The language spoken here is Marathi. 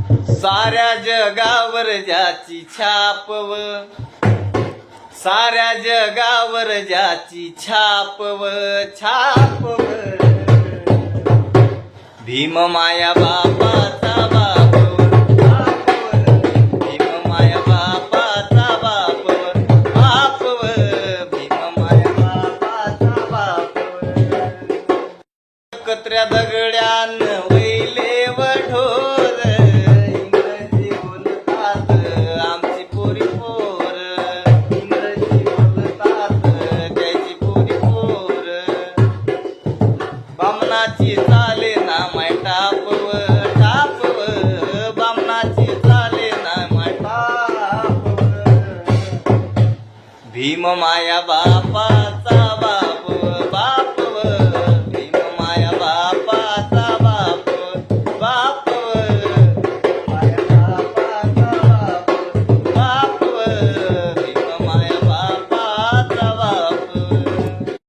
साऱ्या जगावर ज्याची छापव, साऱ्या जगावर ज्याची छापव छापव, भीम माया बापाचा बापव, भीम माया बापाचा बापव, बापव, भीम माया बापाचा बापव. कत्र्या दगड्यान वैले वढोर, इंग्रजी बोलतात आमची पोरी पोर, इंग्रजी बोलतात त्याची पोरी पोर. बामणाची चाले ना माय टापव टापव, बामणाची चाले ना माय टापव, भीम माया बापा